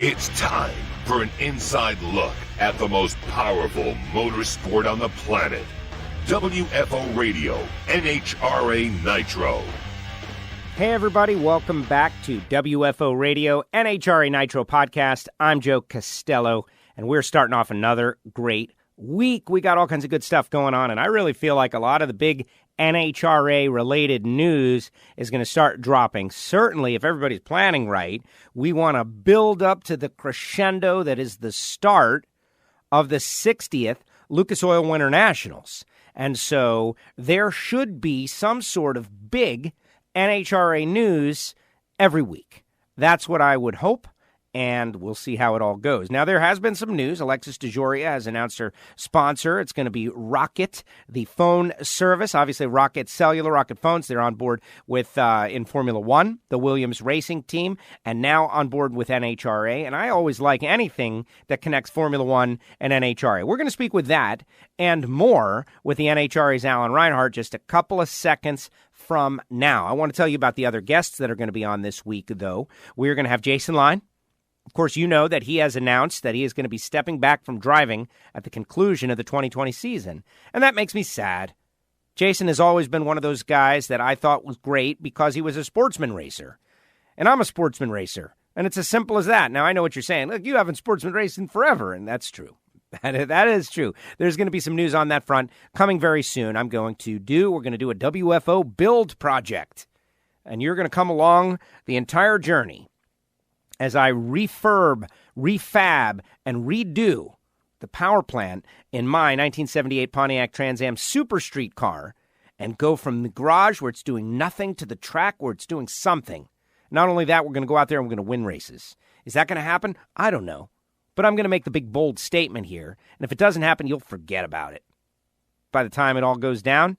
It's time for an inside look at the most powerful motorsport on the planet. WFO Radio, NHRA Nitro. Hey everybody, welcome back to WFO Radio, NHRA Nitro Podcast. I'm Joe Castello, and we're starting off another great week. We got all kinds of good stuff going on, and I really feel like a lot of the big NHRA-related news is going to start dropping. Certainly, if everybody's planning right, we want to build up to the crescendo that is the start of the 60th Lucas Oil Winternationals. And so there should be some sort of big NHRA news every week. That's what I would hope, and we'll see how it all goes. Now, there has been some news. Alexis DeJoria has announced her sponsor. It's going to be Rocket, the phone service. Obviously, Rocket Cellular, Rocket Phones. They're on board with in Formula One, the Williams Racing Team, and now on board with NHRA. And I always like anything that connects Formula One and NHRA. We're going to speak with that and more with the NHRA's Alan Reinhart just a couple of seconds from now. I want to tell you about the other guests that are going to be on this week, though. We're going to have Jason Line. Of course, you know that he has announced that he is going to be stepping back from driving at the conclusion of the 2020 season, and that makes me sad. Jason has always been one of those guys that I thought was great because he was a sportsman racer, and I'm a sportsman racer, and it's as simple as that. Now, I know what you're saying. Look, you haven't sportsman racing forever, and that's true. That is true. There's going to be some news on that front coming very soon. We're going to do a WFO build project, and you're going to come along the entire journey as I refurb, refab, and redo the power plant in my 1978 Pontiac Trans Am Super Street car and go from the garage where it's doing nothing to the track where it's doing something. Not only that, we're going to go out there and we're going to win races. Is that going to happen? I don't know. But I'm going to make the big, bold statement here. And if it doesn't happen, you'll forget about it by the time it all goes down.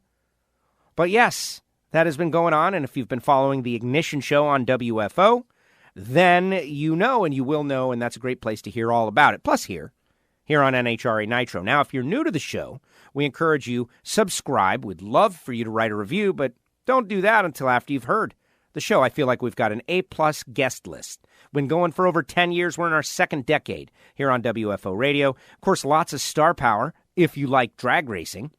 But yes, that has been going on. And if you've been following the Ignition Show on WFO, then you know and you will know, and that's a great place to hear all about it. Plus here on NHRA Nitro. Now, if you're new to the show, we encourage you, subscribe. We'd love for you to write a review, but don't do that until after you've heard the show. I feel like we've got an A-plus guest list. Been going for over 10 years. We're in our second decade here on WFO Radio. Of course, lots of star power if you like drag racing.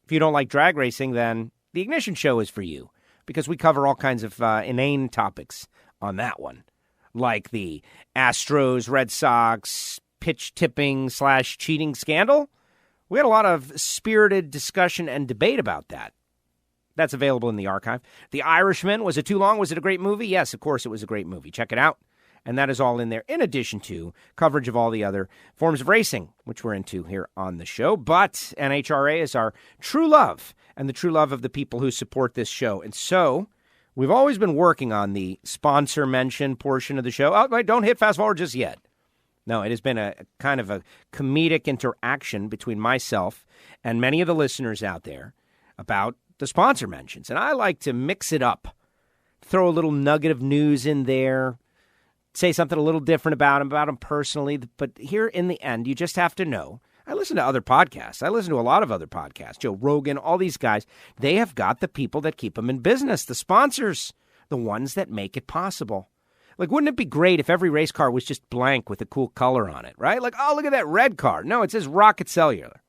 If you don't like drag racing, then the Ignition Show is for you because we cover all kinds of inane topics on that one, like the Astros, Red Sox, pitch tipping / cheating scandal. We had a lot of spirited discussion and debate about that. That's available in the archive. The Irishman, was it too long? Was it a great movie? Yes, of course it was a great movie. Check it out. And that is all in there, in addition to coverage of all the other forms of racing, which we're into here on the show. But NHRA is our true love and the true love of the people who support this show. And so we've always been working on the sponsor mention portion of the show. Oh, don't hit fast forward just yet. No, it has been a kind of a comedic interaction between myself and many of the listeners out there about the sponsor mentions. And I like to mix it up, throw a little nugget of news in there, say something a little different about them personally. But here in the end, you just have to know, I listen to other podcasts. I listen to a lot of other podcasts. Joe Rogan, all these guys, they have got the people that keep them in business, the sponsors, the ones that make it possible. Like, wouldn't it be great if every race car was just blank with a cool color on it, right? Like, oh, look at that red car. No, it says Rocket Cellular.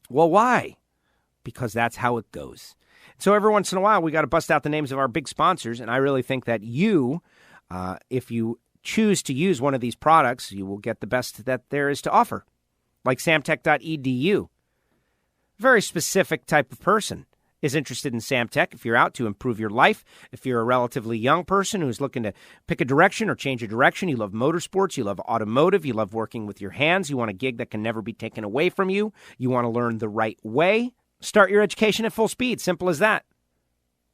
Well, why? Because that's how it goes. So every once in a while, we got to bust out the names of our big sponsors, and I really think that you, if you choose to use one of these products, you will get the best that there is to offer, like samtech.edu. Very specific type of person is interested in Samtech. If you're out to improve your life, if you're a relatively young person who's looking to pick a direction or change a direction, you love motorsports, you love automotive, you love working with your hands, you want a gig that can never be taken away from you, you want to learn the right way, start your education at full speed. Simple as that.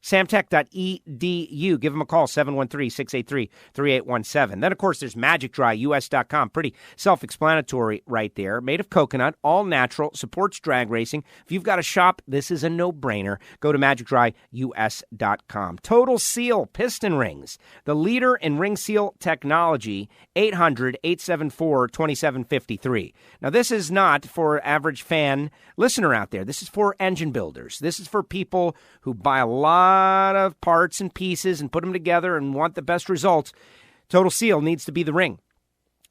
Samtech.edu. Give them a call, 713-683-3817. Then, of course, there's MagicDryUS.com. Pretty self-explanatory right there. Made of coconut, all natural, supports drag racing. If you've got a shop, this is a no-brainer. Go to MagicDryUS.com. Total Seal Piston Rings, the leader in ring seal technology, 800-874-2753. Now, this is not for average fan listener out there. This is for engine builders. This is for people who buy a lot of parts and pieces and put them together and want the best results. Total Seal needs to be the ring.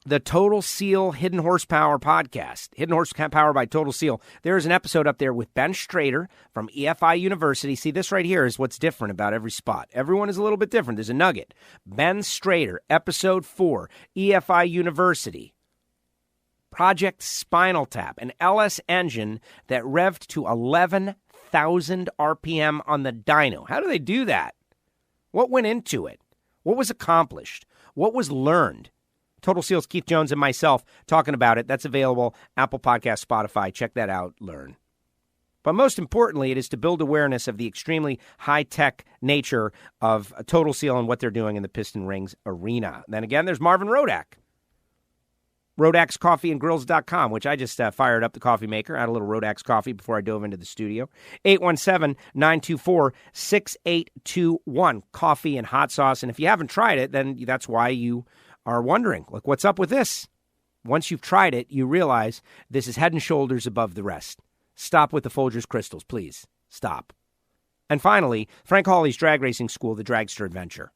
the Total Seal Hidden Horsepower podcast, Hidden Horsepower by Total Seal. There is an episode up there with Ben Strader from EFI University. See, this right here is what's different about every spot. Everyone is a little bit different. There's a nugget. Ben Strader, episode 4, EFI University. Project Spinal Tap, an LS engine that revved to 11,000 RPM on the dyno. How do they do that? What went into it? What was accomplished? What was learned? Total Seal's Keith Jones and myself talking about it. That's available, Apple Podcast, Spotify. Check that out, learn. But most importantly, it is to build awareness of the extremely high-tech nature of Total Seal and what they're doing in the piston rings arena. Then again, there's Marvin Rodak. Rodak'sCoffeeandGrills.com, which I just fired up the coffee maker. I had a little Rodak's coffee before I dove into the studio. 817-924-6821. Coffee and hot sauce. And if you haven't tried it, then that's why you are wondering, like, what's up with this? Once you've tried it, you realize this is head and shoulders above the rest. Stop with the Folgers Crystals, please. Stop. And finally, Frank Hawley's Drag Racing School, the Dragster Adventure.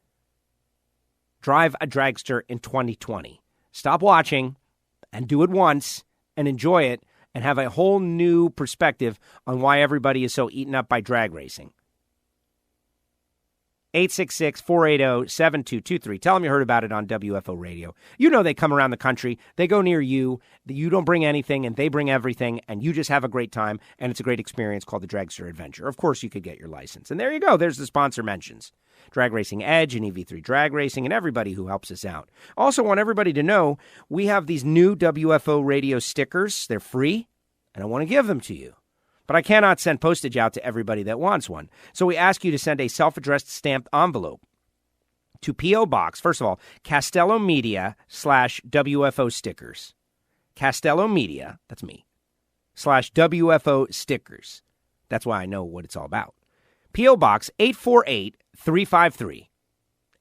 Drive a dragster in 2020. Stop watching and do it once and enjoy it and have a whole new perspective on why everybody is so eaten up by drag racing. 866-480-7223. Tell them you heard about it on WFO Radio. You know they come around the country. They go near you. You don't bring anything, and they bring everything, and you just have a great time, and it's a great experience called the Dragster Adventure. Of course, you could get your license. And there you go. There's the sponsor mentions. Drag Racing Edge and EV3 Drag Racing and everybody who helps us out. Also want everybody to know we have these new WFO Radio stickers. They're free, and I want to give them to you. But I cannot send postage out to everybody that wants one. So we ask you to send a self-addressed stamped envelope to P.O. Box, first of all, Castello Media /WFO stickers. Castello Media, that's me, /WFO stickers. That's why I know what it's all about. P.O. Box 848-353.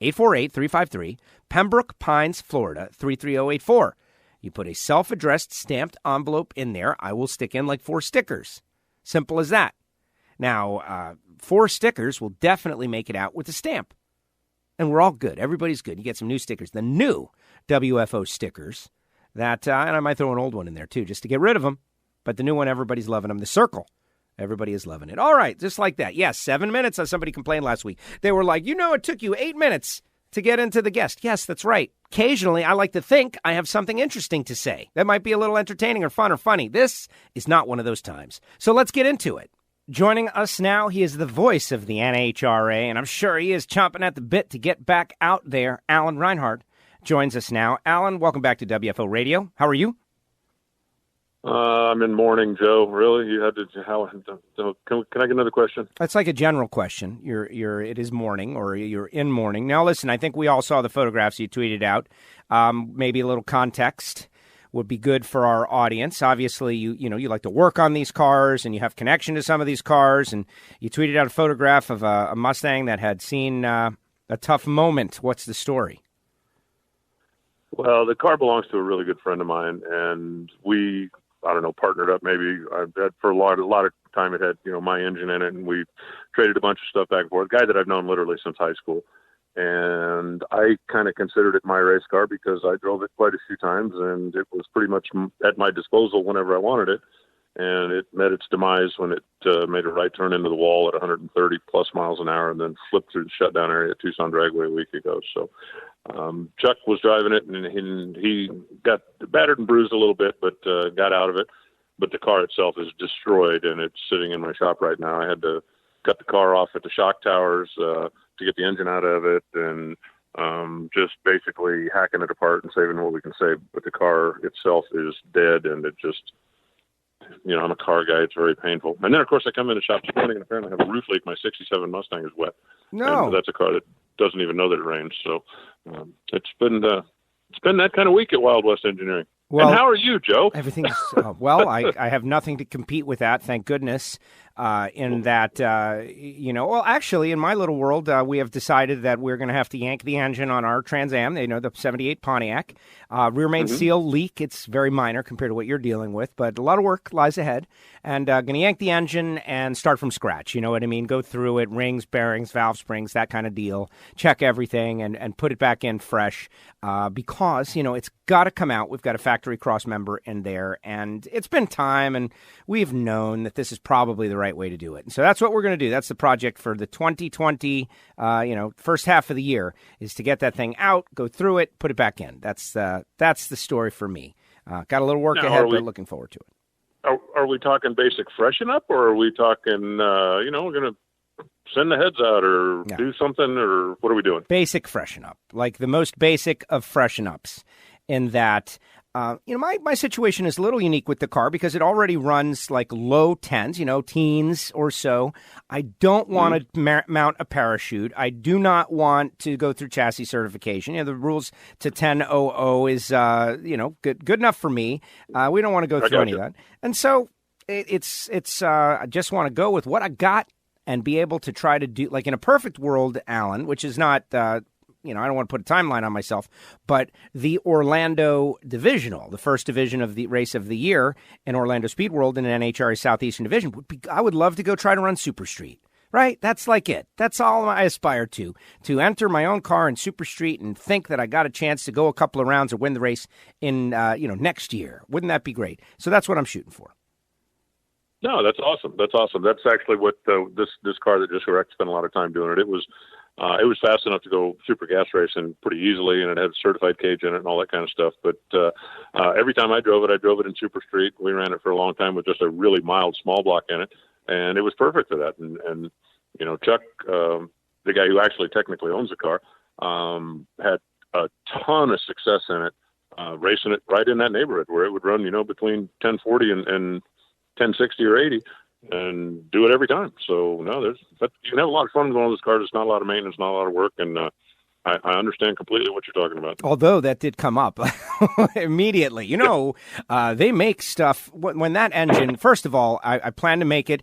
848-353, Pembroke Pines, Florida, 33084. You put a self-addressed stamped envelope in there. I will stick in like 4 stickers. Simple as that. Now, 4 stickers will definitely make it out with a stamp. And we're all good. Everybody's good. You get some new stickers. The new WFO stickers. And I might throw an old one in there, too, just to get rid of them. But the new one, everybody's loving them. The circle. Everybody is loving it. All right, just like that. Yes, 7 minutes. Somebody complained last week. They were like, it took you 8 minutes to get into the guest. Yes, that's right. Occasionally, I like to think I have something interesting to say. That might be a little entertaining or fun or funny. This is not one of those times. So let's get into it. Joining us now, he is the voice of the NHRA, and I'm sure he is chomping at the bit to get back out there. Alan Reinhart joins us now. Alan, welcome back to WFO Radio. How are you? I'm in mourning, Joe. Really? You had to? Can I get another question? That's like a general question. It is mourning, or you're in mourning. Now, listen. I think we all saw the photographs you tweeted out. Maybe a little context would be good for our audience. Obviously, you like to work on these cars, and you have connection to some of these cars. And you tweeted out a photograph of a Mustang that had seen a tough moment. What's the story? Well, the car belongs to a really good friend of mine, and we, partnered up. Maybe I've had for a lot of time. It had, my engine in it, and we traded a bunch of stuff back and forth. A guy that I've known literally since high school, and I kind of considered it my race car because I drove it quite a few times, and it was pretty much at my disposal whenever I wanted it. And it met its demise when it made a right turn into the wall at 130 plus miles an hour, and then flipped through the shutdown area at Tucson Dragway a week ago. So Chuck was driving it, and he got battered and bruised a little bit, but got out of it. But the car itself is destroyed, and it's sitting in my shop right now. I had to cut the car off at the shock towers to get the engine out of it, and just basically hacking it apart and saving what we can save. But the car itself is dead, and it just... I'm a car guy. It's very painful. And then, of course, I come in the shop this morning and apparently have a roof leak. My 67 Mustang is wet. No. And that's a car that doesn't even know that it rains. So it's been that kind of week at Wild West Engineering. Well, and how are you, Joe? Everything's well. I have nothing to compete with that, thank goodness. in that, well, actually, in my little world, we have decided that we're going to have to yank the engine on our Trans Am, the 78 Pontiac. Rear main seal leak, it's very minor compared to what you're dealing with, but a lot of work lies ahead. And going to yank the engine and start from scratch, you know what I mean? Go through it, rings, bearings, valve springs, that kind of deal. Check everything and put it back in fresh because, it's got to come out. We've got a factory cross member in there, and it's been time, and we've known that this is probably the right way to do it. And so that's what we're going to do. That's the project for the 2020, first half of the year, is to get that thing out, go through it, put it back in. That's the story for me. Got a little work ahead, but looking forward to it. Are we talking basic freshen up, or are we talking, we're going to send the heads out or do something, or what are we doing? Basic freshen up, like the most basic of freshen ups, in that, my situation is a little unique with the car because it already runs like low tens, teens or so. I don't want to mount a parachute. I do not want to go through chassis certification. The rules to 10.00 is, good enough for me. We don't want to go through any of that. And so it's I just want to go with what I got and be able to try to do, like in a perfect world, Alan, which is not, I don't want to put a timeline on myself, but the Orlando Divisional, the first division of the race of the year in Orlando Speed World in an NHRA Southeastern Division, I would love to go try to run Super Street, right? That's like it. That's all I aspire to enter my own car in Super Street and think that I got a chance to go a couple of rounds or win the race in, next year. Wouldn't that be great? So that's what I'm shooting for. No, that's awesome. That's awesome. That's actually what this car that just wrecked spent a lot of time doing it. It was fast enough to go super gas racing pretty easily, and it had a certified cage in it and all that kind of stuff. But every time I drove it in Super Street. We ran it for a long time with just a really mild small block in it, and it was perfect for that. And Chuck, the guy who actually technically owns the car, had a ton of success in it, racing it right in that neighborhood where it would run, between 1040 and 1060 or 80, and do it every time. So you can have a lot of fun with one of those cars. It's not a lot of maintenance, not a lot of work, and I understand completely what you're talking about. Although that did come up immediately. They make stuff when that engine. First of all, I plan to make it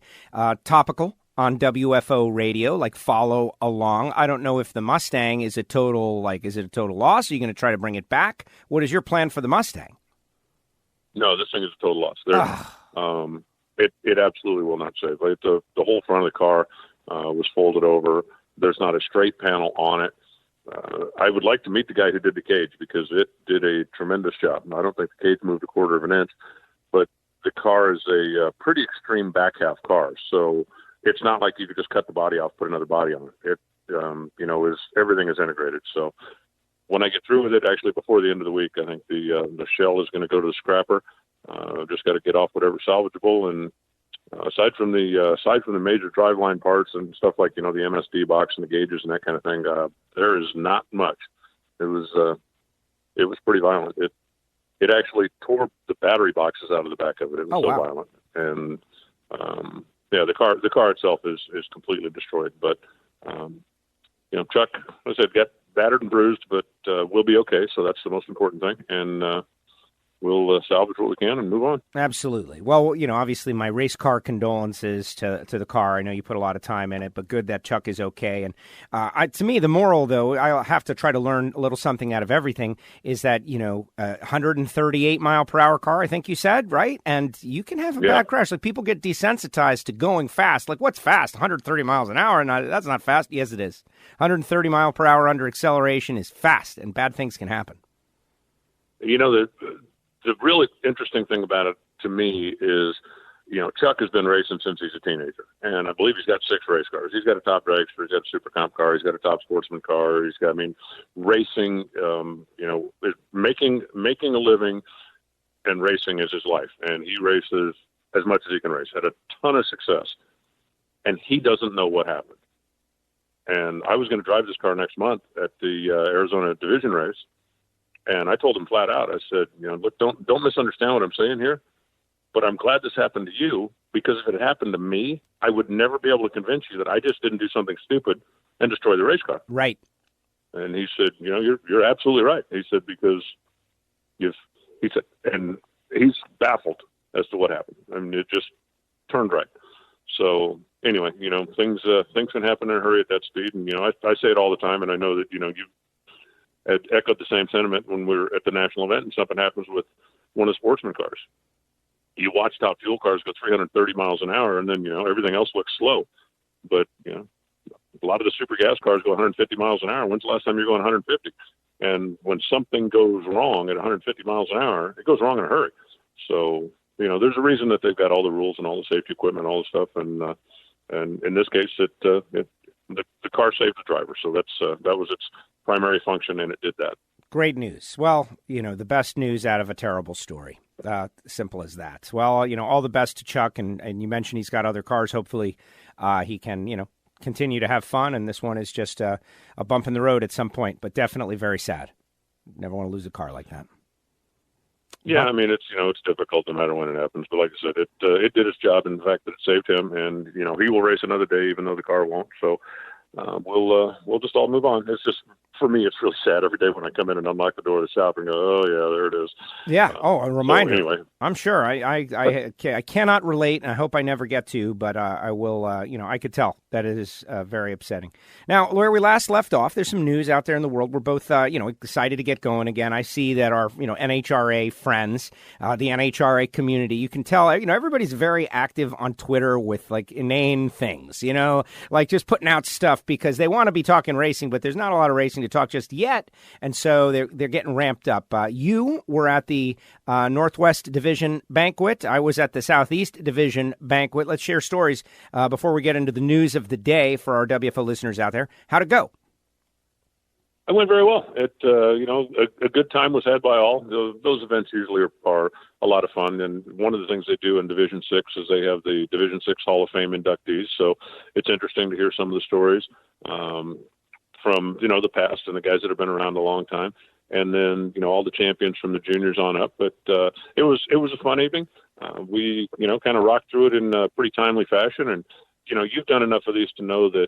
topical on WFO radio, like follow along. I don't know if the Mustang is a total loss? Are you going to try to bring it back? What is your plan for the Mustang? No, this thing is a total loss. It absolutely will not save. Like the whole front of the car was folded over. There's not a straight panel on it. I would like to meet the guy who did the cage because it did a tremendous job. I don't think the cage moved a quarter of an inch, but the car is a pretty extreme back half car. So it's not like you could just cut the body off, put another body on it. Everything is integrated. So when I get through with it, actually before the end of the week, I think the shell is going to go to the scrapper. Just got to get off whatever's salvageable, and aside from the major driveline parts and stuff like the MSD box and the gauges and that kind of thing, there is not much. It was pretty violent. It actually tore the battery boxes out of the back of it. It was violent, and the car itself is completely destroyed. But Chuck, as I said, got battered and bruised, but we'll be okay. So that's the most important thing, and we'll salvage what we can and move on. Absolutely. Well, obviously my race car condolences to the car. I know you put a lot of time in it, but good that Chuck is okay. And to me, the moral, though, I'll have to try to learn a little something out of everything, is that, 138 mile per hour car, I think you said, right? And you can have a bad crash. Like people get desensitized to going fast. Like what's fast? 130 miles an hour? And that's not fast. Yes, it is. 130 mile per hour under acceleration is fast, and bad things can happen. The really interesting thing about it to me is, Chuck has been racing since he's a teenager, and I believe he's got 6 race cars. He's got a top dragster, he's got a super comp car, he's got a top sportsman car, he's got, racing, making a living and racing is his life. And he races as much as he can race, had a ton of success, and he doesn't know what happened. And I was going to drive this car next month at the Arizona division race. And I told him flat out, I said, look, don't misunderstand what I'm saying here, but I'm glad this happened to you, because if it happened to me, I would never be able to convince you that I just didn't do something stupid and destroy the race car. Right. And he said, you're absolutely right. He said, because and he's baffled as to what happened. I mean, it just turned right. So anyway, things can happen in a hurry at that speed. And, I say it all the time, and I know that, you've echoed the same sentiment when we're at the national event and something happens with one of the sportsman cars. You watch top fuel cars go 330 miles an hour, and then, everything else looks slow. But, a lot of the super gas cars go 150 miles an hour. When's the last time you're going 150? And when something goes wrong at 150 miles an hour, it goes wrong in a hurry. So, there's a reason that they've got all the rules and all the safety equipment, all the stuff. And in this case, the car saved the driver. So that was its primary function, and it did that. Great news. Well, the best news out of a terrible story. Simple as that. Well, all the best to Chuck. And you mentioned he's got other cars. Hopefully he can, continue to have fun. And this one is just a bump in the road at some point, but definitely very sad. Never want to lose a car like that. Yeah, I mean, it's difficult no matter when it happens. But like I said, it did its job in the fact that it saved him. And, he will race another day, even though the car won't. So we'll just all move on. It's just, for me, it's really sad every day when I come in and unlock the door of the shop and go, oh, yeah, there it is. Yeah. A reminder. So anyway. I'm sure. I cannot relate, and I hope I never get to, but I will, I could tell that it is very upsetting. Now, where we last left off, there's some news out there in the world. We're both, excited to get going again. I see that our, NHRA friends, the NHRA community, you can tell, everybody's very active on Twitter with, like, inane things, like just putting out stuff because they want to be talking racing, but there's not a lot of racing to talk just yet, and so they're getting ramped up. You were at the Northwest Division banquet. I was at the Southeast Division banquet. Let's share stories before we get into the news of the day for our WFO listeners out there. How'd it go? It went very well. A good time was had by all. Those events usually are a lot of fun. And one of the things they do in Division 6 is they have the Division 6 Hall of Fame inductees. So it's interesting to hear some of the stories from, the past and the guys that have been around a long time. And then, all the champions from the juniors on up. But it was a fun evening. We, kind of rocked through it in a pretty timely fashion. And, you've done enough of these to know that,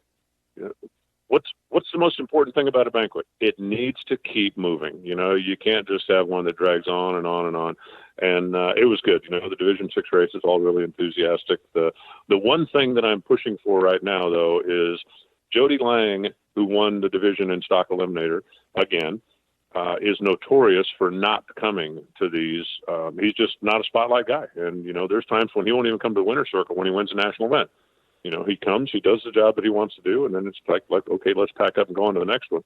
what's the most important thing about a banquet? It needs to keep moving. You can't just have one that drags on and on and on. And it was good. The Division 6 race is all really enthusiastic. The one thing that I'm pushing for right now, though, is Jody Lang, who won the division in stock eliminator again, is notorious for not coming to these. He's just not a spotlight guy. And, there's times when he won't even come to the winner's circle when he wins a national event. He comes, he does the job that he wants to do, and then it's like, okay, let's pack up and go on to the next one.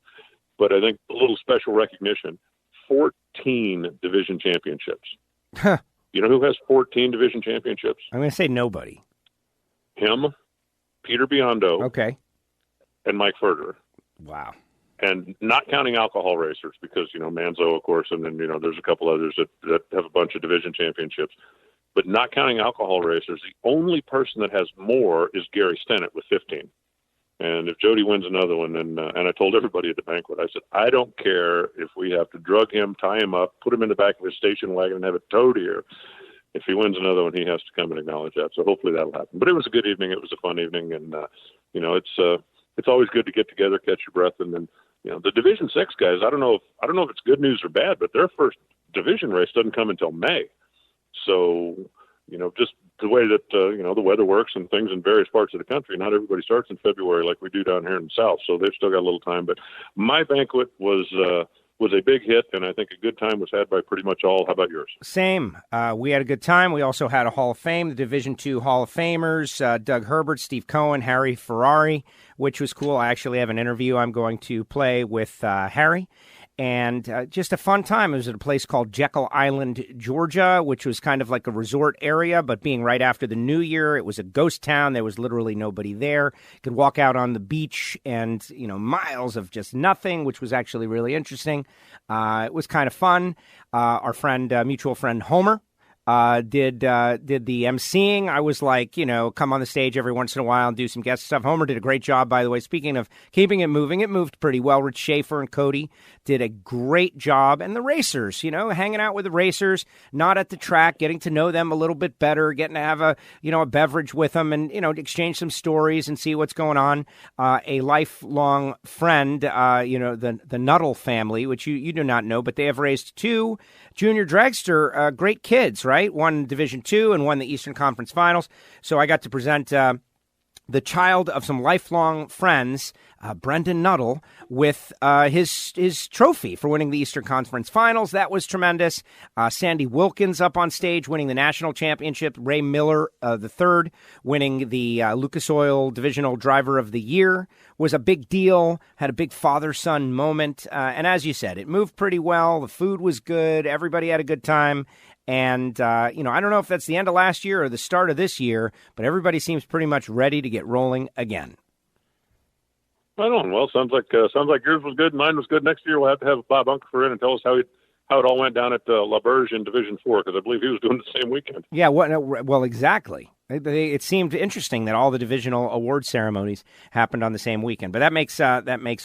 But I think a little special recognition, 14 division championships. Huh. You know who has 14 division championships? I'm going to say nobody. Him, Peter Biondo, okay, and Mike Ferger. Wow. And not counting alcohol racers because, Manzo, of course, and then, there's a couple others that have a bunch of division championships. But not counting alcohol racers, the only person that has more is Gary Stennett with 15. And if Jody wins another one, and I told everybody at the banquet, I said, I don't care if we have to drug him, tie him up, put him in the back of his station wagon and have it towed here. If he wins another one, he has to come and acknowledge that. So hopefully that'll happen. But it was a good evening. It was a fun evening. And, it's always good to get together, catch your breath. And then, the Division 6 guys, I don't know if it's good news or bad, but their first division race doesn't come until May. So, just the way that, the weather works and things in various parts of the country, not everybody starts in February like we do down here in the South. So they've still got a little time. But my banquet was a big hit, and I think a good time was had by pretty much all. How about yours? Same. We had a good time. We also had a Hall of Fame, the Division II Hall of Famers, Doug Herbert, Steve Cohen, Harry Ferrari, which was cool. I actually have an interview I'm going to play with Harry. And just a fun time. It was at a place called Jekyll Island, Georgia, which was kind of like a resort area, but being right after the New Year, it was a ghost town. There was literally nobody there. You could walk out on the beach and, miles of just nothing, which was actually really interesting. It was kind of fun. Our friend, mutual friend Homer, did the emceeing. I was like, come on the stage every once in a while and do some guest stuff. Homer did a great job, by the way. Speaking of keeping it moving, it moved pretty well. Rich Schaefer and Cody did a great job. And the racers, hanging out with the racers, not at the track, getting to know them a little bit better, getting to have a beverage with them and, exchange some stories and see what's going on. A lifelong friend, the Nuttall family, which you do not know, but they have raised two junior dragster great kids, right? One Division II and one the Eastern Conference Finals. So I got to present the child of some lifelong friends, Brendan Nuttall, with his trophy for winning the Eastern Conference Finals. That was tremendous. Sandy Wilkins up on stage winning the national championship. Ray Miller III winning the Lucas Oil Divisional Driver of the Year was a big deal. Had a big father-son moment. And as you said, it moved pretty well. The food was good. Everybody had a good time. And, I don't know if that's the end of last year or the start of this year, but everybody seems pretty much ready to get rolling again. Right on. Well, sounds like yours was good. Mine was good. Next year we'll have to have Bob Unkerfer in and tell us how it all went down at La Berge in Division 4, because I believe he was doing the same weekend. Yeah, well, exactly. It seemed interesting that all the divisional award ceremonies happened on the same weekend, but that makes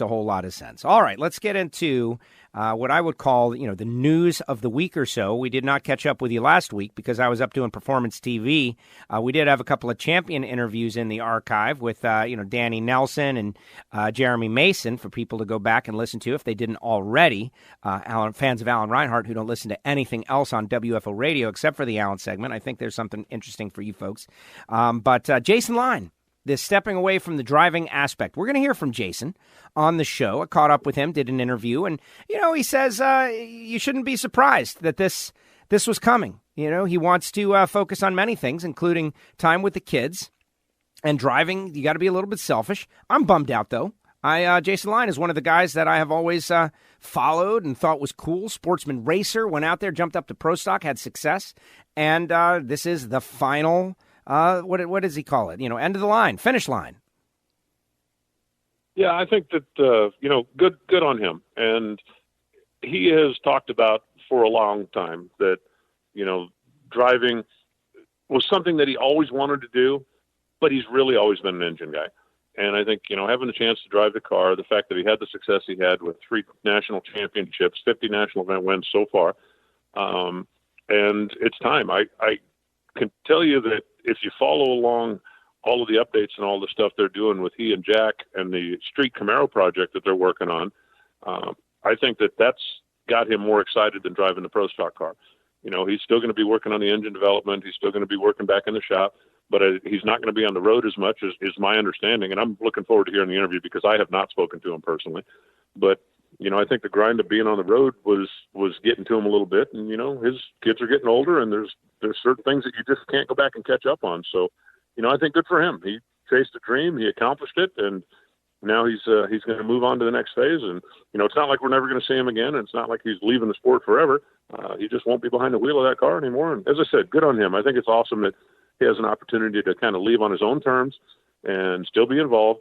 a whole lot of sense. All right, let's get into what I would call, the news of the week or so. We did not catch up with you last week because I was up doing Performance TV. We did have a couple of champion interviews in the archive with, Danny Nelson and Jeremy Mason for people to go back and listen to if they didn't already. Fans of Alan Reinhart who don't listen to anything else on WFO radio except for the Alan segment. I think there's something interesting for you folks. But Jason Line, this stepping away from the driving aspect. We're going to hear from Jason on the show. I caught up with him, did an interview, and, he says you shouldn't be surprised that this was coming. He wants to focus on many things, including time with the kids and driving. You got to be a little bit selfish. I'm bummed out, though. Jason Line is one of the guys that I have always followed and thought was cool. Sportsman racer, went out there, jumped up to pro stock, had success, and this is the final. What does he call it? End of the line, finish line. Yeah, I think that good on him, and he has talked about for a long time that driving was something that he always wanted to do, but he's really always been an engine guy. And I think, having the chance to drive the car, the fact that he had the success he had with 3 national championships, 50 national event wins so far, and it's time. I can tell you that if you follow along all of the updates and all the stuff they're doing with he and Jack and the Street Camaro project that they're working on, I think that's got him more excited than driving the pro stock car. He's still going to be working on the engine development. He's still going to be working back in the shop, but he's not going to be on the road as much as is my understanding. And I'm looking forward to hearing the interview because I have not spoken to him personally. But, I think the grind of being on the road was getting to him a little bit. And, his kids are getting older and there's certain things that you just can't go back and catch up on. So, I think good for him. He chased a dream, he accomplished it, and now he's going to move on to the next phase. And, it's not like we're never going to see him again. And it's not like he's leaving the sport forever. He just won't be behind the wheel of that car anymore. And as I said, good on him. I think it's awesome that he has an opportunity to kind of leave on his own terms and still be involved.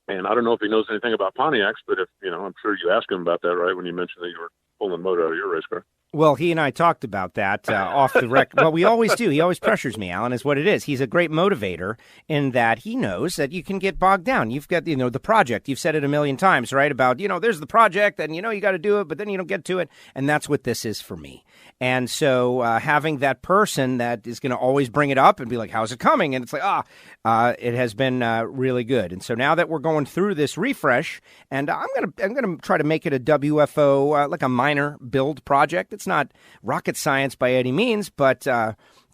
And I don't know if he knows anything about Pontiacs, but if, I'm sure you asked him about that, right, when you mentioned that you were pulling motor out of your race car. Well, he and I talked about that off the record. Well, we always do. He always pressures me, Alan, is what it is. He's a great motivator in that he knows that you can get bogged down. You've got, the project. You've said it a million times, right, about, there's the project and, you got to do it, but then you don't get to it. And that's what this is for me. And so having that person that is going to always bring it up and be like, how's it coming? And it's like, it has been really good. And so now that we're going through this refresh, and I'm going to try to make it a WFO, like a minor build project. It's not rocket science by any means, but,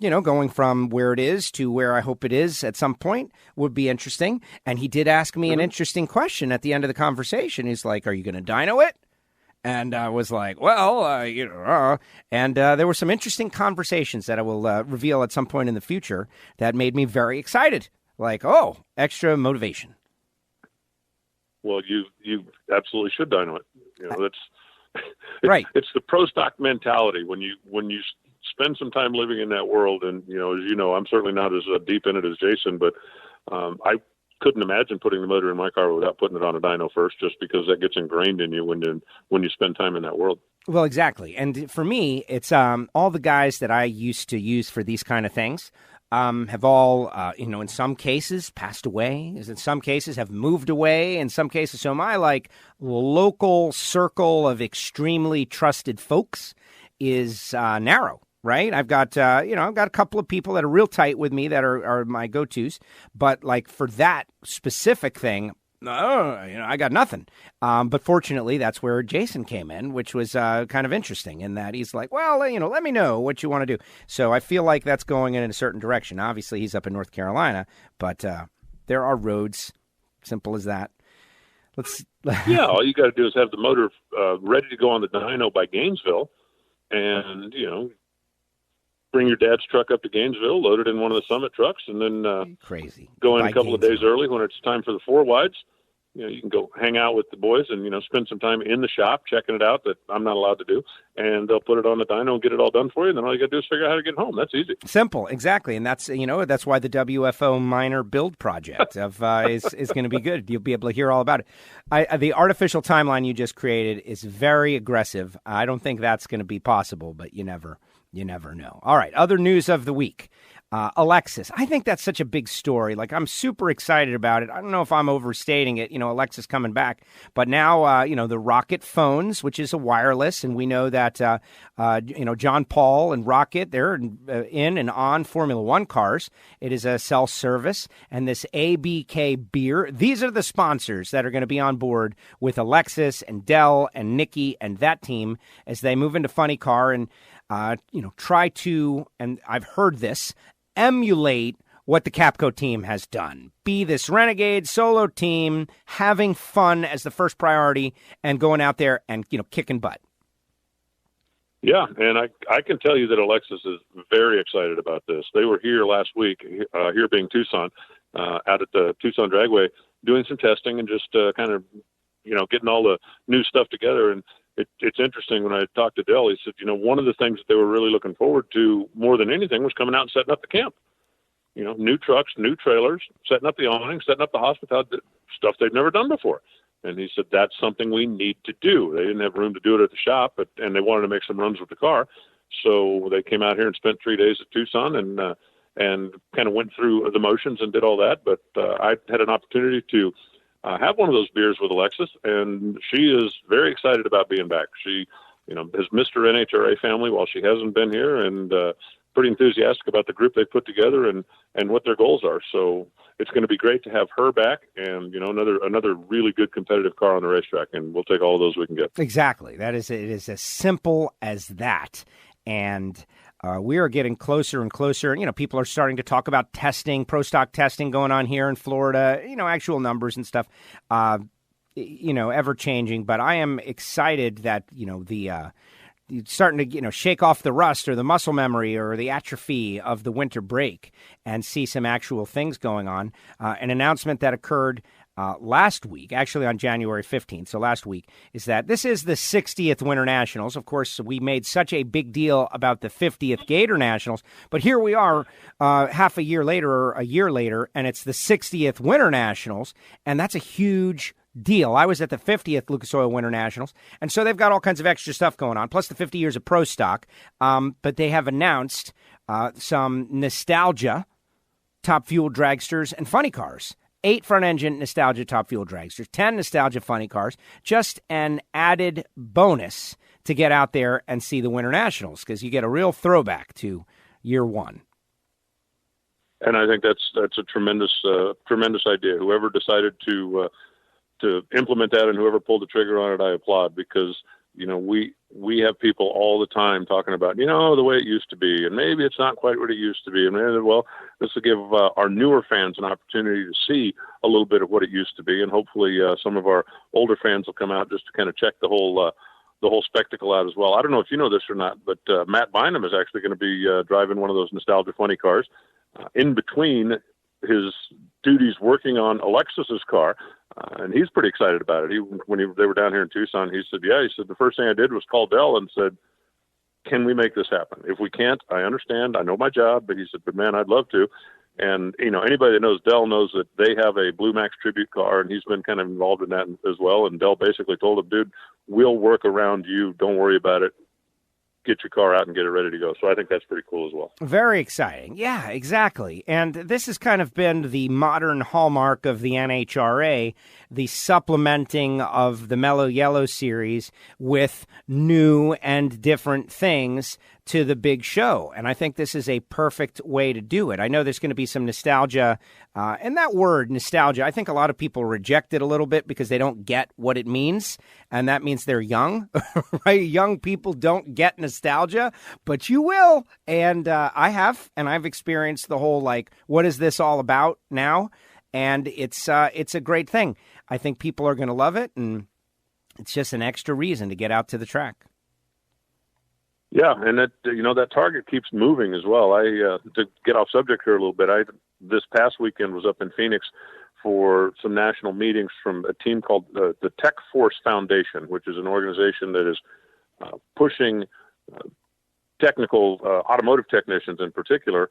going from where it is to where I hope it is at some point would be interesting. And he did ask me an interesting question at the end of the conversation. He's like, are you going to dyno it? And I was like, well, and there were some interesting conversations that I will reveal at some point in the future that made me very excited. Like, extra motivation. Well, you absolutely should dyno it. That's right. It's the pro stock mentality when you spend some time living in that world. And, as I'm certainly not as deep in it as Jason, but I couldn't imagine putting the motor in my car without putting it on a dyno first, just because that gets ingrained in you when you spend time in that world. Well, exactly. And for me, it's all the guys that I used to use for these kind of things have all, in some cases passed away, in some cases have moved away, in some cases. So my local circle of extremely trusted folks is narrow. Right. I've got, I've got a couple of people that are real tight with me that are my go-tos. But for that specific thing, I got nothing. But fortunately, that's where Jason came in, which was kind of interesting in that he's like, well, let me know what you want to do. So I feel like that's going in a certain direction. Obviously, he's up in North Carolina, but there are roads. Simple as that. Yeah, all you got to do is have the motor ready to go on the dyno by Gainesville, and bring your dad's truck up to Gainesville, load it in one of the Summit trucks, and then crazy. Go in a couple of days early when it's time for the 4 wides. You can go hang out with the boys and, spend some time in the shop checking it out that I'm not allowed to do. And they'll put it on the dyno and get it all done for you. And then all you got to do is figure out how to get home. That's easy. Simple. Exactly. And that's, that's why the WFO minor build project is going to be good. You'll be able to hear all about it. The artificial timeline you just created is very aggressive. I don't think that's going to be possible, but you never know. All right. Other news of the week. Alexis. I think that's such a big story. Like, I'm super excited about it. I don't know if I'm overstating it, Alexis coming back. But now, the Rocket phones, which is a wireless, and we know that, John Paul and Rocket, they're in and on Formula One cars. It is a cell service. And this ABK beer, these are the sponsors that are going to be on board with Alexis and Dell and Nikki and that team as they move into Funny Car and, try to, and I've heard this, emulate what the Capco team has done. Be this renegade solo team, having fun as the first priority and going out there and, kicking butt. Yeah, and I can tell you that Alexis is very excited about this. They were here last week, here being Tucson, out at the Tucson Dragway, doing some testing and just kind of, getting all the new stuff together. And it's interesting when I talked to Dell, he said, one of the things that they were really looking forward to more than anything was coming out and setting up the camp. New trucks, new trailers, setting up the awning, setting up the hospitality, stuff they've never done before. And he said, that's something we need to do. They didn't have room to do it at the shop, and they wanted to make some runs with the car. So they came out here and spent 3 days at Tucson and kind of went through the motions and did all that. But I had an opportunity to have one of those beers with Alexis, and she is very excited about being back. She, has missed her NHRA family while she hasn't been here, and pretty enthusiastic about the group they put together and what their goals are. So it's going to be great to have her back, and another really good competitive car on the racetrack, and we'll take all of those we can get. Exactly. It is as simple as that, and. We are getting closer and closer. People are starting to talk about testing, pro stock testing going on here in Florida, actual numbers and stuff, ever changing. But I am excited that, starting to, shake off the rust or the muscle memory or the atrophy of the winter break and see some actual things going on. An announcement that occurred last week, actually on January 15th, so last week, is that this is the 60th Winter Nationals. Of course, we made such a big deal about the 50th Gator Nationals, but here we are half a year later or a year later, and it's the 60th Winter Nationals, and that's a huge deal. I was at the 50th Lucas Oil Winternationals, and so they've got all kinds of extra stuff going on, plus the 50 years of pro stock, but they have announced some nostalgia top fuel dragsters and funny cars. 8 front-engine nostalgia top fuel dragsters, 10 nostalgia funny cars, just an added bonus to get out there and see the Winter Nationals because you get a real throwback to year one. And I think that's a tremendous idea. Whoever decided to implement that and whoever pulled the trigger on it, I applaud because we have people all the time talking about, the way it used to be, and maybe it's not quite what it used to be. And well, this will give our newer fans an opportunity to see a little bit of what it used to be, and hopefully some of our older fans will come out just to kind of check the whole spectacle out as well. I don't know if you know this or not, but Matt Bynum is actually going to be driving one of those nostalgia funny cars in between his duties working on Alexis's car. And he's pretty excited about it. They were down here in Tucson, he said, the first thing I did was call Dell and said, can we make this happen? If we can't, I understand. I know my job, but he said, but man, I'd love to. And, anybody that knows Dell knows that they have a Blue Max tribute car, and he's been kind of involved in that as well. And Dell basically told him, dude, we'll work around you. Don't worry about it. Get your car out and get it ready to go. So I think that's pretty cool as well. Very exciting. Yeah, exactly. And this has kind of been the modern hallmark of the NHRA, the supplementing of the Mellow Yellow series with new and different things to the big show. And I think this is a perfect way to do it. I know there's going to be some nostalgia. And that word, nostalgia, I think a lot of people reject it a little bit because they don't get what it means. And that means they're young, right? Young people don't get nostalgia, but you will. And I have, and I've experienced the whole, what is this all about now? and it's a great thing. I think people are going to love it, and it's just an extra reason to get out to the track. Yeah, and that target keeps moving as well. To get off subject here a little bit, this past weekend was up in Phoenix for some national meetings from a team called the Tech Force Foundation, which is an organization that is pushing technical automotive technicians in particular,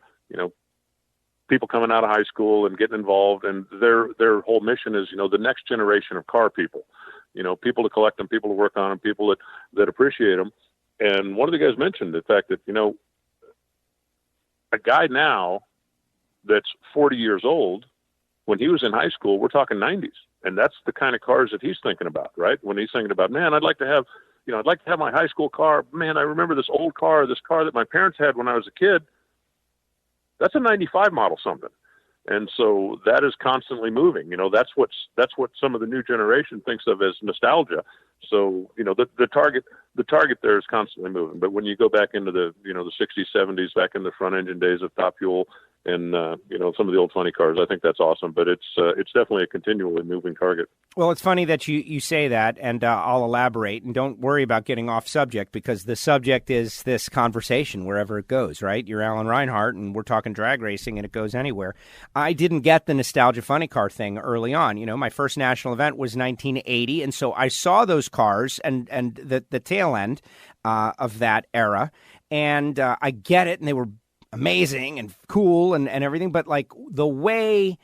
people coming out of high school and getting involved. And their whole mission is, the next generation of car people, people to collect them, people to work on them, people that appreciate them. And one of the guys mentioned the fact that, a guy now that's 40 years old, when he was in high school, we're talking 90s. And that's the kind of cars that he's thinking about, right? When he's thinking about, man, I'd like to have my high school car. Man, I remember this old car, this car that my parents had when I was a kid. That's a 95 model something. And so that is constantly moving. That's what some of the new generation thinks of as nostalgia. So, the target there is constantly moving. But when you go back into the 60s, 70s, back in the front engine days of Top Fuel and, some of the old funny cars, I think that's awesome. But it's definitely a continually moving target. Well, it's funny that you say that, and I'll elaborate. And don't worry about getting off subject, because the subject is this conversation wherever it goes, right? You're Alan Reinhart, and we're talking drag racing, and it goes anywhere. I didn't get the nostalgia funny car thing early on. My first national event was 1980, and so I saw those cars and the tail end of that era, and I get it, and they were amazing and cool and everything, but like the way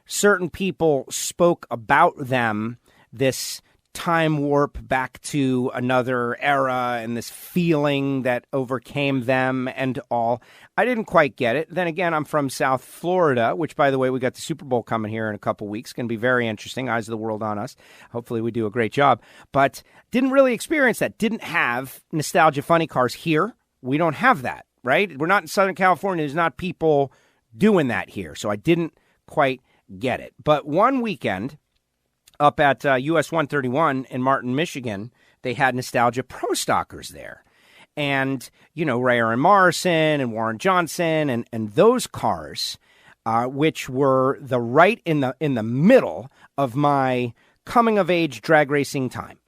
certain people spoke about them, this time warp back to another era and this feeling that overcame them and all, I didn't quite get it. Then again, I'm from South Florida, which, by the way, we got the Super Bowl coming here in a couple weeks. Going to be very interesting. Eyes of the world on us. Hopefully we do a great job. But didn't really experience that. Didn't have nostalgia funny cars here. We don't have that, right? We're not in Southern California. There's not people doing that here. So I didn't quite get it. But one weekend up at US 131 in Martin, Michigan, they had Nostalgia Pro Stockers there. And, Ray Aaron Morrison and Warren Johnson and those cars, which were right in the middle of my coming-of-age drag racing time.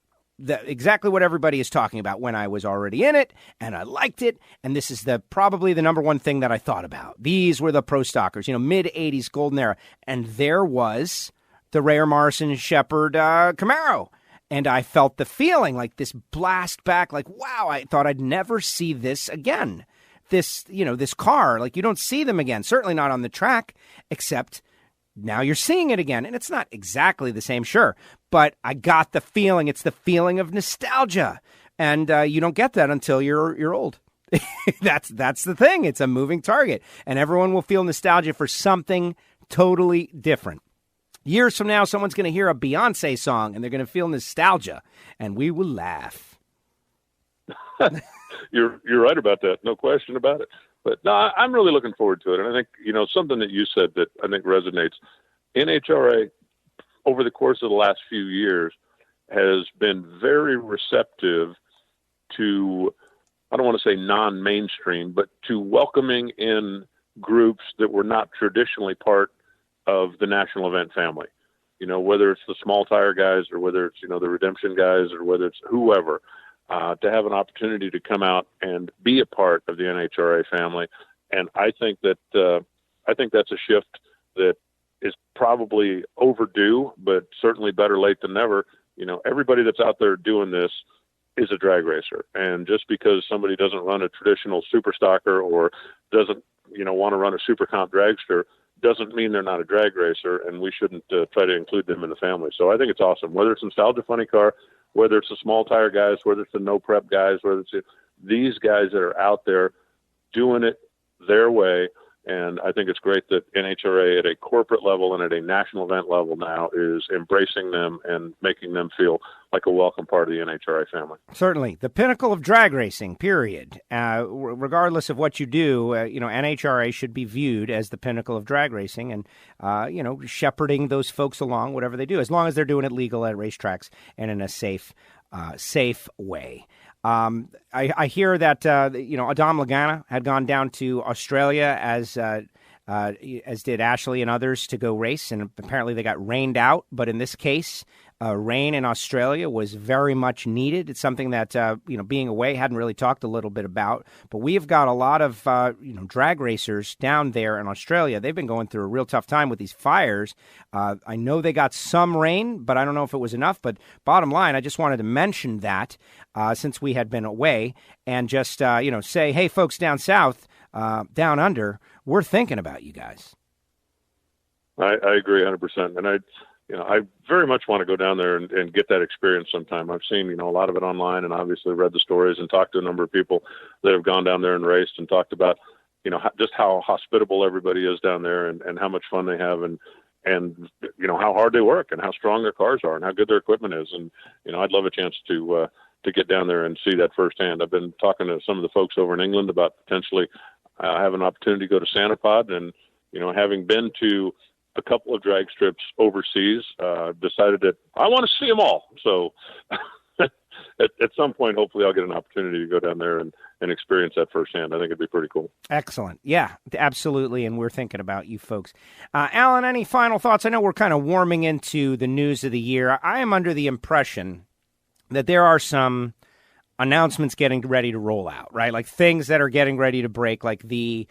Exactly what everybody is talking about, when I was already in it, and I liked it, and this is probably the number one thing that I thought about. These were the Pro Stockers, mid-'80s golden era. And there was the Ray Aaron Morrison Shepherd Camaro. And I felt the feeling, like this blast back, like, wow, I thought I'd never see this again. This car, like, you don't see them again, certainly not on the track, except now you're seeing it again. And it's not exactly the same, sure, but I got the feeling. It's the feeling of nostalgia. And you don't get that until you're old. That's the thing. It's a moving target. And everyone will feel nostalgia for something totally different. Years from now, someone's going to hear a Beyonce song, and they're going to feel nostalgia, and we will laugh. You're right about that. No question about it. But no, I'm really looking forward to it. And I think, something that you said that I think resonates. NHRA, over the course of the last few years, has been very receptive to, I don't want to say non-mainstream, but to welcoming in groups that were not traditionally part of the national event family, whether it's the small tire guys or whether it's, the redemption guys or whether it's whoever, to have an opportunity to come out and be a part of the NHRA family. And I think that's a shift that is probably overdue, but certainly better late than never. Everybody that's out there doing this is a drag racer. And just because somebody doesn't run a traditional super stocker or doesn't, want to run a super comp dragster, doesn't mean they're not a drag racer, and we shouldn't try to include them in the family. So I think it's awesome. Whether it's Nostalgia Funny Car, whether it's the small tire guys, whether it's the no prep guys, whether it's these guys that are out there doing it their way. And I think it's great that NHRA at a corporate level and at a national event level now is embracing them and making them feel like a welcome part of the NHRA family. Certainly. The pinnacle of drag racing, period. Regardless of what you do, NHRA should be viewed as the pinnacle of drag racing and, shepherding those folks along, whatever they do, as long as they're doing it legal at racetracks and in a safe way. I hear that, Adam Lagana had gone down to Australia as as did Ashley and others, to go race. And apparently they got rained out. But in this case, rain in Australia was very much needed. It's something that, being away, hadn't really talked a little bit about. But we have got a lot of, drag racers down there in Australia. They've been going through a real tough time with these fires. I know they got some rain, but I don't know if it was enough. But bottom line, I just wanted to mention that since we had been away and just, say, hey, folks down south, down under, we're thinking about you guys. I agree 100%. And I very much want to go down there and get that experience sometime. I've seen, a lot of it online and obviously read the stories and talked to a number of people that have gone down there and raced and talked about, just how hospitable everybody is down there and how much fun they have and how hard they work and how strong their cars are and how good their equipment is. And, I'd love a chance to get down there and see that firsthand. I've been talking to some of the folks over in England about potentially having an opportunity to go to Santa Pod and, having been to a couple of drag strips overseas, decided that I want to see them all. So at some point, hopefully I'll get an opportunity to go down there and experience that firsthand. I think it'd be pretty cool. Excellent. Yeah, absolutely. And we're thinking about you folks. Alan, any final thoughts? I know we're kind of warming into the news of the year. I am under the impression that there are some announcements getting ready to roll out, right? Like things that are getting ready to break, like the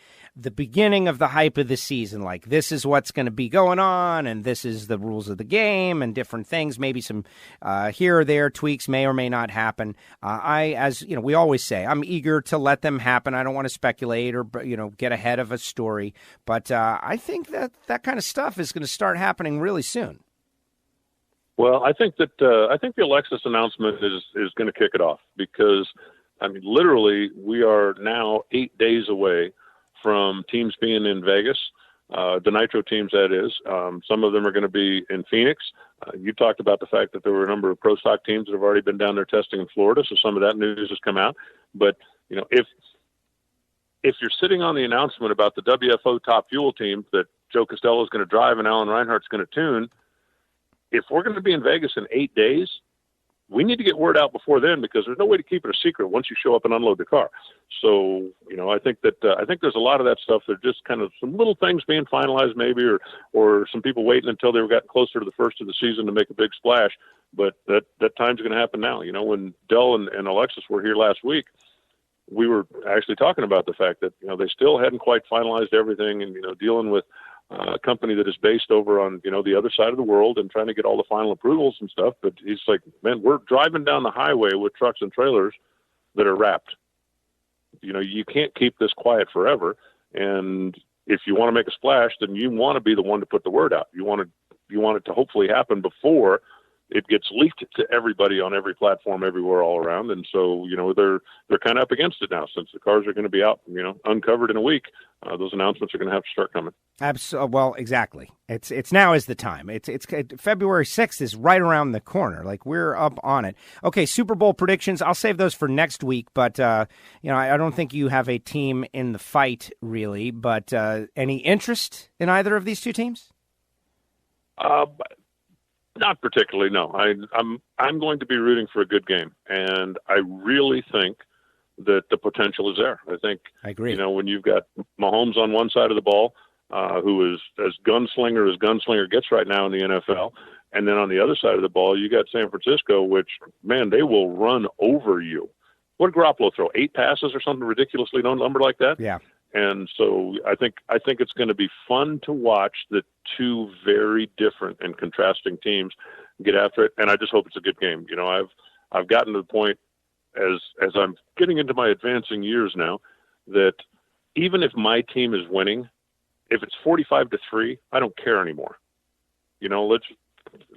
beginning of the hype of the season, like this is what's going to be going on and this is the rules of the game and different things. Maybe some here or there tweaks may or may not happen. We always say, I'm eager to let them happen. I don't want to speculate or, get ahead of a story. But I think that kind of stuff is going to start happening really soon. Well, I think the Alexis announcement is going to kick it off because, literally we are now 8 days away from teams being in Vegas, the Nitro teams, that is. Some of them are going to be in Phoenix. You talked about the fact that there were a number of pro stock teams that have already been down there testing in Florida, so some of that news has come out. But, if you're sitting on the announcement about the WFO Top Fuel team that Joe Castello is going to drive and Alan Reinhart's going to tune, if we're going to be in Vegas in 8 days, we need to get word out before then because there's no way to keep it a secret once you show up and unload the car. So, I think there's a lot of that stuff. There's just kind of some little things being finalized maybe or some people waiting until they were getting closer to the first of the season to make a big splash. But that time's going to happen now. When Dell and Alexis were here last week, we were actually talking about the fact that, they still hadn't quite finalized everything and, dealing with a company that is based over on, the other side of the world and trying to get all the final approvals and stuff. But he's like, man, we're driving down the highway with trucks and trailers that are wrapped. You can't keep this quiet forever. And if you want to make a splash, then you want to be the one to put the word out. You want it to hopefully happen before it gets leaked to everybody on every platform everywhere all around. And so, they're kind of up against it now since the cars are going to be out, uncovered in a week. Those announcements are going to have to start coming. Well, exactly. It's now is the time. It's February 6th is right around the corner. Like we're up on it. Okay. Super Bowl predictions. I'll save those for next week, but I don't think you have a team in the fight really, but any interest in either of these two teams? Not particularly, no. I'm going to be rooting for a good game, and I really think that the potential is there. I agree. When you've got Mahomes on one side of the ball, who is as gunslinger gets right now in the NFL, and then on the other side of the ball, you got San Francisco, which, man, they will run over you. What did Garoppolo throw? 8 passes or something ridiculously no number like that? Yeah. And so I think it's going to be fun to watch the two very different and contrasting teams get after it. And I just hope it's a good game. I've gotten to the point as I'm getting into my advancing years now that even if my team is winning, if it's 45-3, I don't care anymore.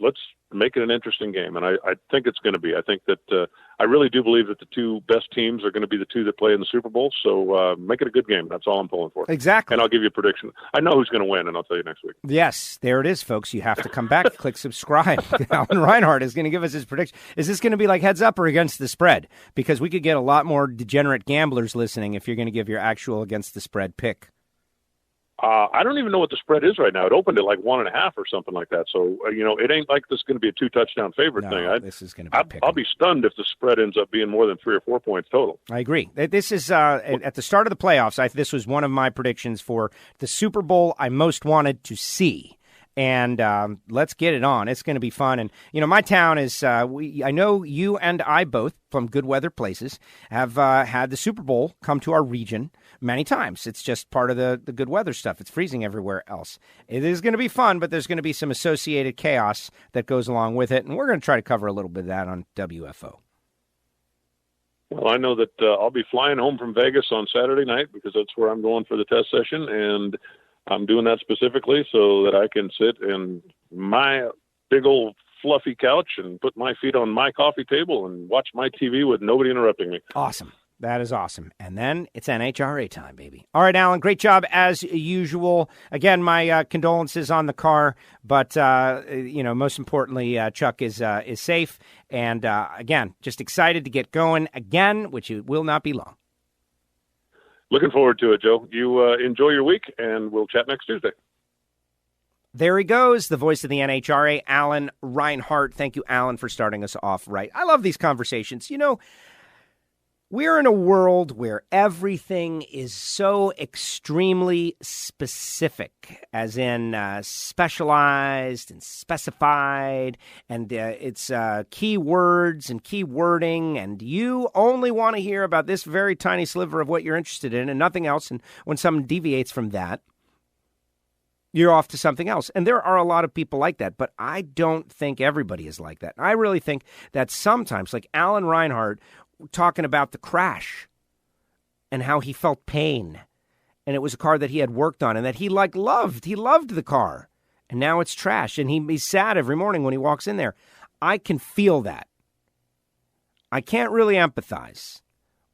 Let's make it an interesting game. And I think it's going to be. I think that I really do believe that the two best teams are going to be the two that play in the Super Bowl. So make it a good game. That's all I'm pulling for. Exactly. And I'll give you a prediction. I know who's going to win, and I'll tell you next week. Yes, there it is, folks. You have to come back, click subscribe. Alan Reinhart is going to give us his prediction. Is this going to be like heads up or against the spread? Because we could get a lot more degenerate gamblers listening if you're going to give your actual against the spread pick. I don't even know what the spread is right now. It opened at like 1.5 or something like that. So, it ain't like this is going to be a 2-touchdown favorite thing. This is going to be I'll be stunned if the spread ends up being more than 3 or 4 points total. I agree. This is at the start of the playoffs. This was one of my predictions for the Super Bowl I most wanted to see. And let's get it on. It's going to be fun. And, my town is, I know you and I both, from good weather places, have had the Super Bowl come to our region many times. It's just part of the good weather stuff. It's freezing everywhere else. It is going to be fun, but there's going to be some associated chaos that goes along with it. And we're going to try to cover a little bit of that on WFO. Well, I know that I'll be flying home from Vegas on Saturday night because that's where I'm going for the test session. And I'm doing that specifically so that I can sit in my big old fluffy couch and put my feet on my coffee table and watch my TV with nobody interrupting me. Awesome. That is awesome. And then it's NHRA time, baby. All right, Alan, great job as usual. Again, my condolences on the car, but, most importantly, Chuck is safe. And, again, just excited to get going again, which it will not be long. Looking forward to it, Joe. You enjoy your week, and we'll chat next Tuesday. There he goes, the voice of the NHRA, Alan Reinhart. Thank you, Alan, for starting us off right. I love these conversations. We're in a world where everything is so extremely specific, as in specialized and specified, and it's key words and key wording, and you only want to hear about this very tiny sliver of what you're interested in and nothing else, and when someone deviates from that, you're off to something else. And there are a lot of people like that, but I don't think everybody is like that. I really think that sometimes, like Alan Reinhart, talking about the crash and how he felt pain, and it was a car that he had worked on and that he loved. He loved the car, and now it's trash, and he's sad every morning when he walks in there. I can feel that. I can't really empathize.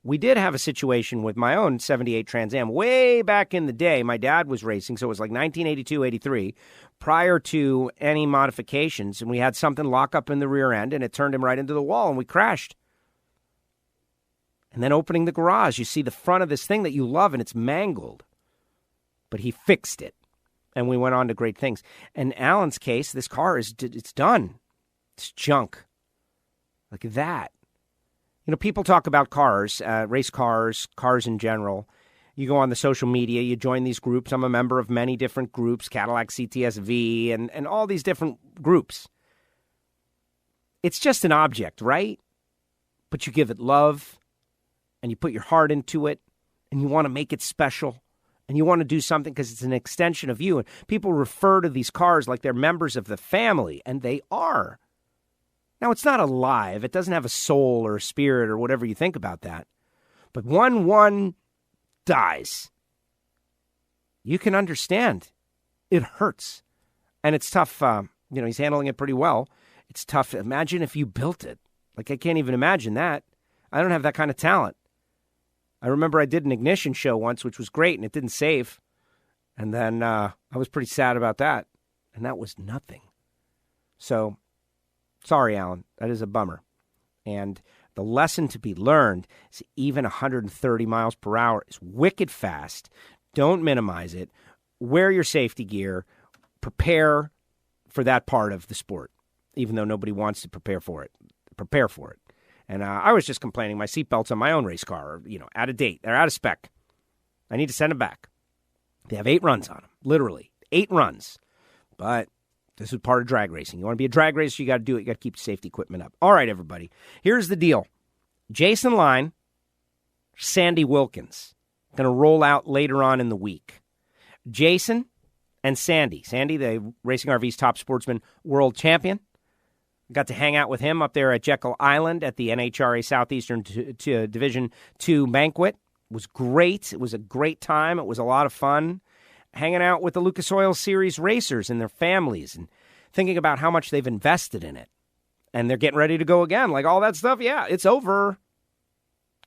We did have a situation with my own 78 Trans Am way back in the day. My dad was racing, so it was like 1982, 83, prior to any modifications, and we had something lock up in the rear end, and it turned him right into the wall, and we crashed. And then opening the garage, you see the front of this thing that you love, and it's mangled. But he fixed it, and we went on to great things. In Alan's case, this car it's done. It's junk. Like that. People talk about cars, race cars, cars in general. You go on the social media, you join these groups. I'm a member of many different groups, Cadillac CTSV, and all these different groups. It's just an object, right? But you give it love, and you put your heart into it, and you want to make it special, and you want to do something because it's an extension of you. And people refer to these cars like they're members of the family, and they are. Now, it's not alive. It doesn't have a soul or a spirit or whatever you think about that. But when one dies, you can understand. It hurts. And it's tough. He's handling it pretty well. It's tough. Imagine if you built it. Like, I can't even imagine that. I don't have that kind of talent. I remember I did an ignition show once, which was great, and it didn't save. And then I was pretty sad about that. And that was nothing. So, sorry, Alan. That is a bummer. And the lesson to be learned is even 130 miles per hour is wicked fast. Don't minimize it. Wear your safety gear. Prepare for that part of the sport, even though nobody wants to prepare for it. Prepare for it. And I was just complaining my seatbelts on my own race car are, out of date. They're out of spec. I need to send them back. They have 8 runs on them, literally 8 runs. But this is part of drag racing. You want to be a drag racer, you got to do it. You got to keep your safety equipment up. All right, everybody. Here's the deal. Jason Line, Sandy Wilkins, going to roll out later on in the week. Jason and Sandy. Sandy, the Racing RV's top sportsman world champion. Got to hang out with him up there at Jekyll Island at the NHRA Southeastern Division II banquet. It was great. It was a great time. It was a lot of fun hanging out with the Lucas Oil Series racers and their families and thinking about how much they've invested in it. And they're getting ready to go again. Like all that stuff, yeah, it's over.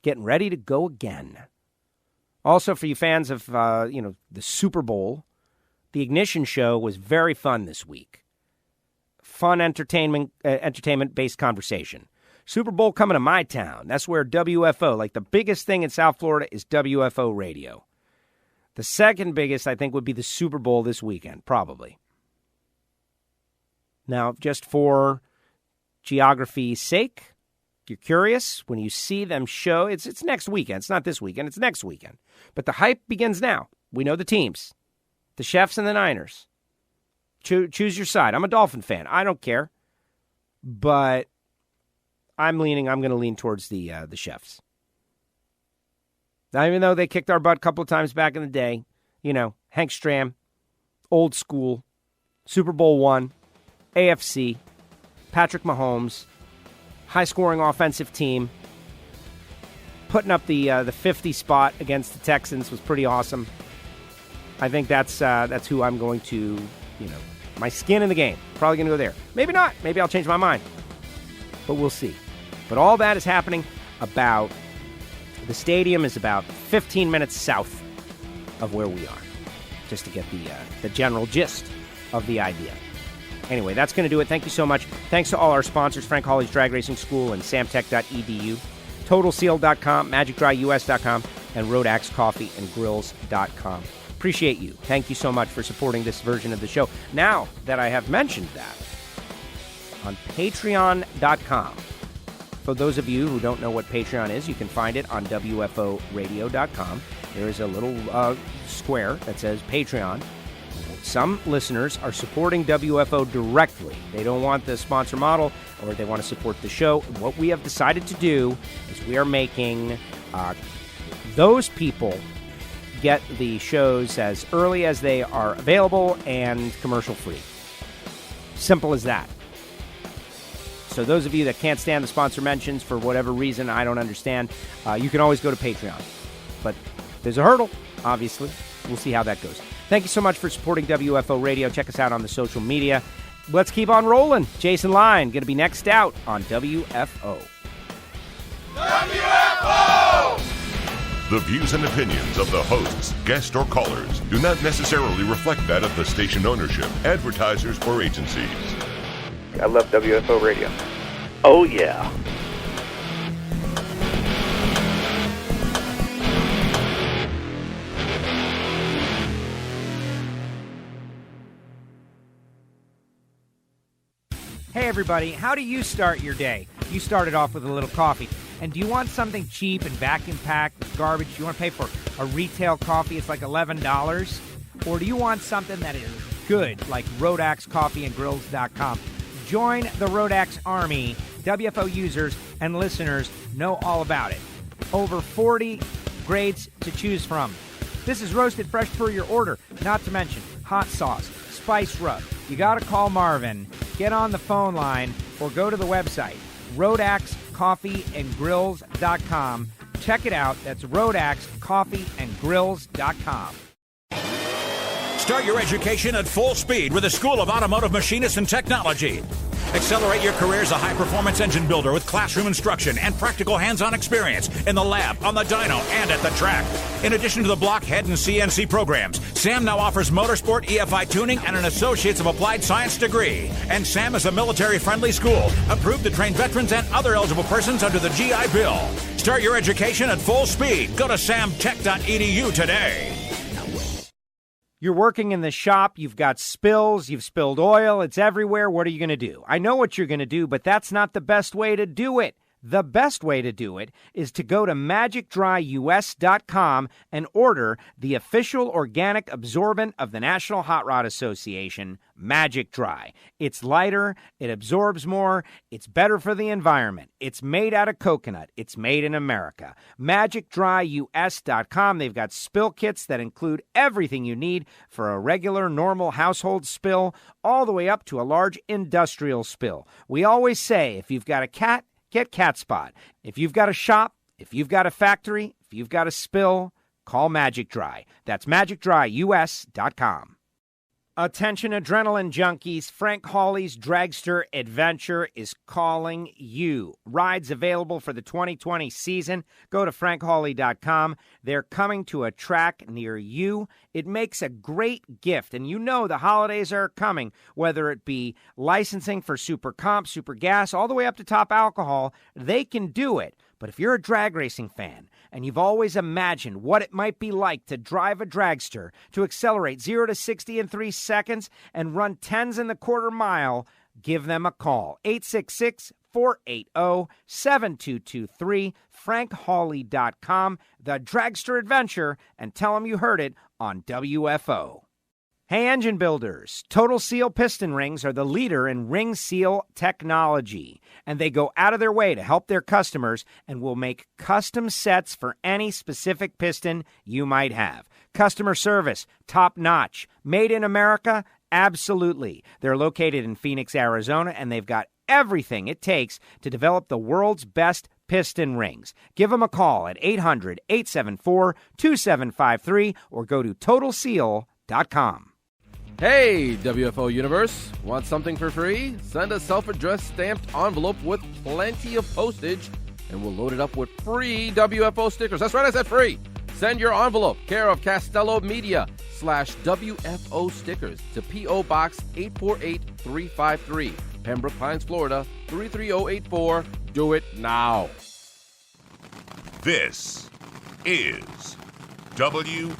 Getting ready to go again. Also, for you fans of, the Super Bowl, the Ignition Show was very fun this week. Fun entertainment-based conversation. Super Bowl coming to my town. That's where WFO, like the biggest thing in South Florida, is WFO radio. The second biggest, I think, would be the Super Bowl this weekend, probably. Now, just for geography's sake, you're curious, when you see them show, it's next weekend. It's not this weekend. It's next weekend. But the hype begins now. We know the teams. The Chiefs and the Niners. Choose your side. I'm a Dolphin fan. I don't care. But I'm going to lean towards the Chiefs. Now, even though they kicked our butt a couple of times back in the day, Hank Stram, old school, Super Bowl I, AFC, Patrick Mahomes, high-scoring offensive team, putting up the 50 spot against the Texans was pretty awesome. I think that's who I'm going to, my skin in the game. Probably going to go there. Maybe not. Maybe I'll change my mind. But we'll see. But all that is happening the stadium is about 15 minutes south of where we are, just to get the general gist of the idea. Anyway, that's going to do it. Thank you so much. Thanks to all our sponsors, Frank Hawley's Drag Racing School and samtech.edu, TotalSeal.com, MagicDryUS.com, and RoadAxeCoffeeandGrills.com. Appreciate you. Thank you so much for supporting this version of the show. Now that I have mentioned that, on Patreon.com, for those of you who don't know what Patreon is, you can find it on WFORadio.com. There is a little square that says Patreon. Some listeners are supporting WFO directly. They don't want the sponsor model, or they want to support the show. What we have decided to do is we are making those people get the shows as early as they are available and commercial-free. Simple as that. So those of you that can't stand the sponsor mentions for whatever reason, I don't understand, you can always go to Patreon. But there's a hurdle, obviously. We'll see how that goes. Thank you so much for supporting WFO Radio. Check us out on the social media. Let's keep on rolling. Jason Lyon going to be next out on WFO. WFO! The views and opinions of the hosts, guests, or callers do not necessarily reflect that of the station ownership, advertisers, or agencies. I love WFO Radio. Oh, yeah. Hey, everybody. How do you start your day? You started off with a little coffee. And do you want something cheap and vacuum-packed with garbage? You want to pay for a retail coffee? It's like $11. Or do you want something that is good, like RoadAxeCoffeeandGrills.com? Join the RoadAxe Army. WFO users and listeners know all about it. Over 40 grades to choose from. This is roasted fresh per your order, not to mention hot sauce, spice rub. You got to call Marvin, get on the phone line, or go to the website, RoadAxeCoffeeandGrills.com. Check it out. That's RoadAxeCoffeeandGrills.com. Start your education at full speed with the School of Automotive Machinists and Technology. Accelerate your career as a high-performance engine builder with classroom instruction and practical hands-on experience in the lab, on the dyno, and at the track. In addition to the blockhead and CNC programs, SAM now offers motorsport, EFI tuning, and an Associates of Applied Science degree. And SAM is a military-friendly school, approved to train veterans and other eligible persons under the GI Bill. Start your education at full speed. Go to samtech.edu today. You're working in the shop, you've got spills, you've spilled oil, it's everywhere. What are you going to do? I know what you're going to do, but that's not the best way to do it. The best way to do it is to go to MagicDryUS.com and order the official organic absorbent of the National Hot Rod Association, Magic Dry. It's lighter, it absorbs more, it's better for the environment. It's made out of coconut. It's made in America. MagicDryUS.com. They've got spill kits that include everything you need for a regular, normal household spill, all the way up to a large industrial spill. We always say, if you've got a cat, get Cat Spot. If you've got a shop, if you've got a factory, if you've got a spill, call Magic Dry. That's MagicDryUS.com. Attention adrenaline junkies, Frank Hawley's Dragster Adventure is calling you. Rides available for the 2020 season. Go to FrankHawley.com. They're coming to a track near you. It makes a great gift, and you know the holidays are coming, whether it be licensing for Super Comp, Super Gas, all the way up to Top Alcohol. They can do it. But if you're a drag racing fan and you've always imagined what it might be like to drive a dragster, to accelerate 0 to 60 in 3 seconds and run 10s in the quarter mile, give them a call. 866-480-7223, frankhawley.com, The Dragster Adventure, and tell them you heard it on WFO. Hey, engine builders, Total Seal piston rings are the leader in ring seal technology, and they go out of their way to help their customers and will make custom sets for any specific piston you might have. Customer service, top notch. Made in America? Absolutely. They're located in Phoenix, Arizona, and they've got everything it takes to develop the world's best piston rings. Give them a call at 800-874-2753 or go to TotalSeal.com. Hey, WFO Universe. Want something for free? Send a self-addressed stamped envelope with plenty of postage, and we'll load it up with free WFO stickers. That's right, I said free. Send your envelope, care of Castello Media /WFO stickers to P.O. Box 848353, Pembroke Pines, Florida 33084. Do it now. This is WFO